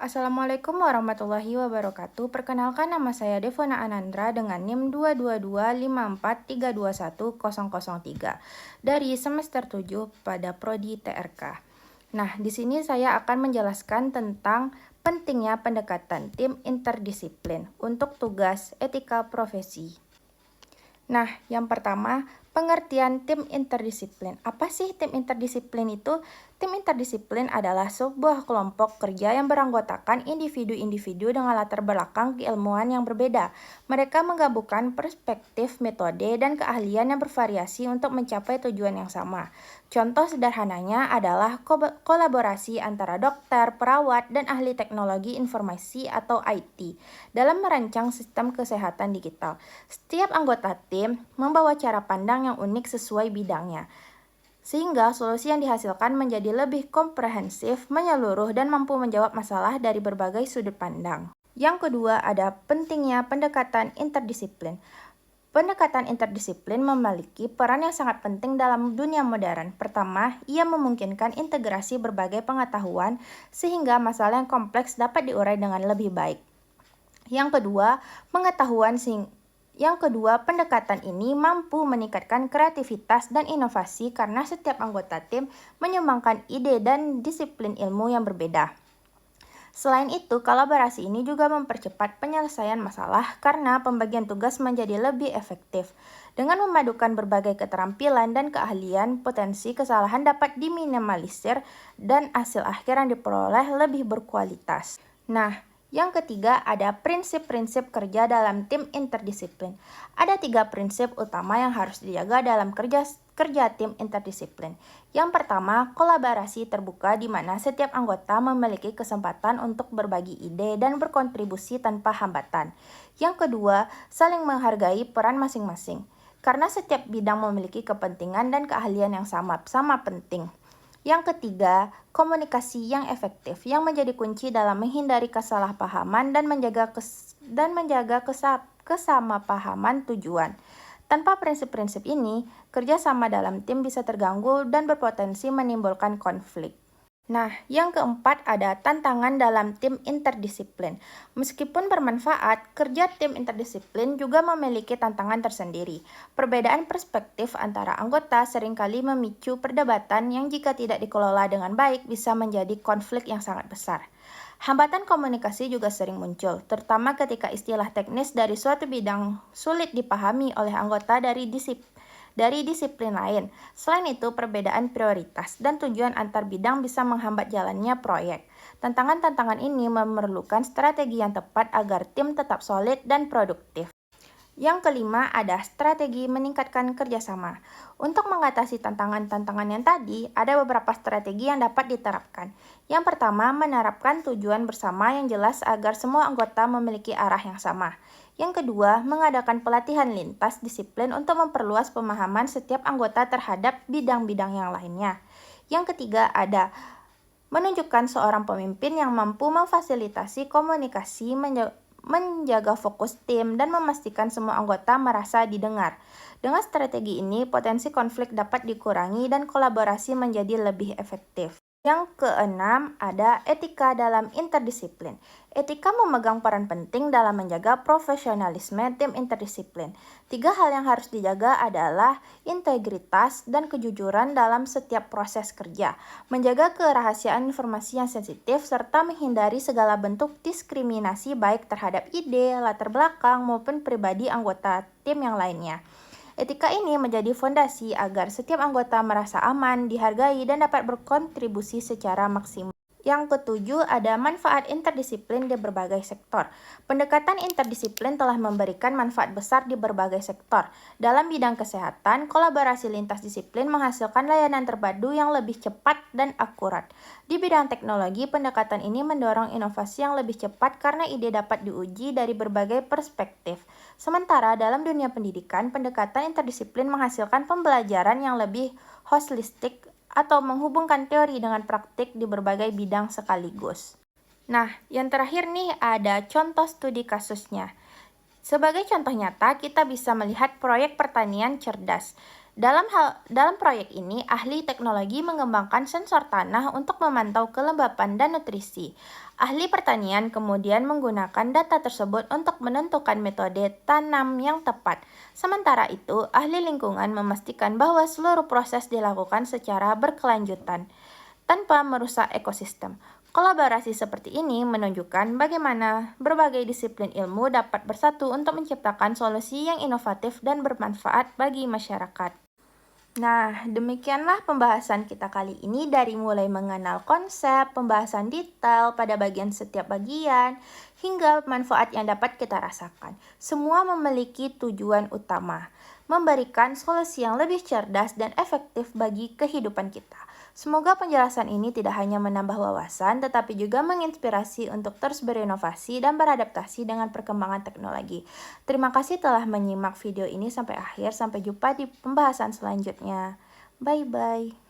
Assalamualaikum warahmatullahi wabarakatuh. Perkenalkan, nama saya Devona Anandra dengan NIM 22254321003 dari semester 7 pada prodi TRK. Nah, di sini saya akan menjelaskan tentang pentingnya pendekatan tim interdisiplin untuk tugas etika profesi. Nah, yang pertama, pengertian tim interdisiplin. Apa sih tim interdisiplin itu? Tim interdisiplin adalah sebuah kelompok kerja yang beranggotakan individu-individu dengan latar belakang keilmuan yang berbeda. Mereka menggabungkan perspektif, metode, dan keahlian yang bervariasi untuk mencapai tujuan yang sama. Contoh sederhananya adalah kolaborasi antara dokter, perawat, dan ahli teknologi informasi atau IT dalam merancang sistem kesehatan digital. Setiap anggota tim membawa cara pandang yang unik sesuai bidangnya, sehingga solusi yang dihasilkan menjadi lebih komprehensif, menyeluruh, dan mampu menjawab masalah dari berbagai sudut pandang. Yang kedua, ada pentingnya pendekatan interdisiplin. Pendekatan interdisiplin memiliki peran yang sangat penting dalam dunia modern. Pertama, ia memungkinkan integrasi berbagai pengetahuan sehingga masalah yang kompleks dapat diurai dengan lebih baik. Yang kedua, pendekatan ini mampu meningkatkan kreativitas dan inovasi karena setiap anggota tim menyumbangkan ide dan disiplin ilmu yang berbeda. Selain itu, kolaborasi ini juga mempercepat penyelesaian masalah karena pembagian tugas menjadi lebih efektif. Dengan memadukan berbagai keterampilan dan keahlian, potensi kesalahan dapat diminimalisir dan hasil akhir yang diperoleh lebih berkualitas. Nah, yang ketiga, ada prinsip-prinsip kerja dalam tim interdisiplin. Ada 3 prinsip utama yang harus dijaga dalam kerja tim interdisiplin. Yang pertama, kolaborasi terbuka di mana setiap anggota memiliki kesempatan untuk berbagi ide dan berkontribusi tanpa hambatan. Yang kedua, saling menghargai peran masing-masing. Karena setiap bidang memiliki kepentingan dan keahlian yang sama penting. Yang ketiga, komunikasi yang efektif yang menjadi kunci dalam menghindari kesalahpahaman dan menjaga kesamaan tujuan. Tanpa prinsip-prinsip ini, kerjasama dalam tim bisa terganggu dan berpotensi menimbulkan konflik. Nah, yang keempat ada tantangan dalam tim interdisiplin. Meskipun bermanfaat, kerja tim interdisiplin juga memiliki tantangan tersendiri. Perbedaan perspektif antara anggota seringkali memicu perdebatan yang jika tidak dikelola dengan baik bisa menjadi konflik yang sangat besar. Hambatan komunikasi juga sering muncul, terutama ketika istilah teknis dari suatu bidang sulit dipahami oleh anggota dari disiplin lain. Selain itu, perbedaan prioritas dan tujuan antar bidang bisa menghambat jalannya proyek. Tantangan-tantangan ini memerlukan strategi yang tepat agar tim tetap solid dan produktif. Yang kelima ada strategi meningkatkan kerjasama. Untuk mengatasi tantangan-tantangan yang tadi, ada beberapa strategi yang dapat diterapkan. Yang pertama, menerapkan tujuan bersama yang jelas agar semua anggota memiliki arah yang sama. Yang kedua, mengadakan pelatihan lintas disiplin untuk memperluas pemahaman setiap anggota terhadap bidang-bidang yang lainnya. Yang ketiga, ada menunjukkan seorang pemimpin yang mampu memfasilitasi komunikasi, menjaga fokus tim, dan memastikan semua anggota merasa didengar. Dengan strategi ini, potensi konflik dapat dikurangi dan kolaborasi menjadi lebih efektif. Yang keenam, ada etika dalam interdisiplin. Etika memegang peran penting dalam menjaga profesionalisme tim interdisiplin. 3 hal yang harus dijaga adalah integritas dan kejujuran dalam setiap proses kerja, menjaga kerahasiaan informasi yang sensitif, serta menghindari segala bentuk diskriminasi baik terhadap ide, latar belakang, maupun pribadi anggota tim yang lainnya. Etika ini menjadi fondasi agar setiap anggota merasa aman, dihargai, dan dapat berkontribusi secara maksimal. Yang ketujuh, ada manfaat interdisiplin di berbagai sektor. Pendekatan interdisiplin telah memberikan manfaat besar di berbagai sektor. Dalam bidang kesehatan, kolaborasi lintas disiplin menghasilkan layanan terpadu yang lebih cepat dan akurat. Di bidang teknologi, pendekatan ini mendorong inovasi yang lebih cepat karena ide dapat diuji dari berbagai perspektif. Sementara dalam dunia pendidikan, pendekatan interdisiplin menghasilkan pembelajaran yang lebih holistik atau menghubungkan teori dengan praktik di berbagai bidang sekaligus. Nah, yang terakhir nih ada contoh studi kasusnya. Sebagai contoh nyata, kita bisa melihat proyek pertanian cerdas. Dalam proyek ini, ahli teknologi mengembangkan sensor tanah untuk memantau kelembapan dan nutrisi. Ahli pertanian kemudian menggunakan data tersebut untuk menentukan metode tanam yang tepat. Sementara itu, ahli lingkungan memastikan bahwa seluruh proses dilakukan secara berkelanjutan tanpa merusak ekosistem. Kolaborasi seperti ini menunjukkan bagaimana berbagai disiplin ilmu dapat bersatu untuk menciptakan solusi yang inovatif dan bermanfaat bagi masyarakat. Nah, demikianlah pembahasan kita kali ini dari mulai mengenal konsep, pembahasan detail pada bagian setiap bagian, hingga manfaat yang dapat kita rasakan. Semua memiliki tujuan utama, memberikan solusi yang lebih cerdas dan efektif bagi kehidupan kita. Semoga penjelasan ini tidak hanya menambah wawasan, tetapi juga menginspirasi untuk terus berinovasi dan beradaptasi dengan perkembangan teknologi. Terima kasih telah menyimak video ini sampai akhir. Sampai jumpa di pembahasan selanjutnya. Bye-bye.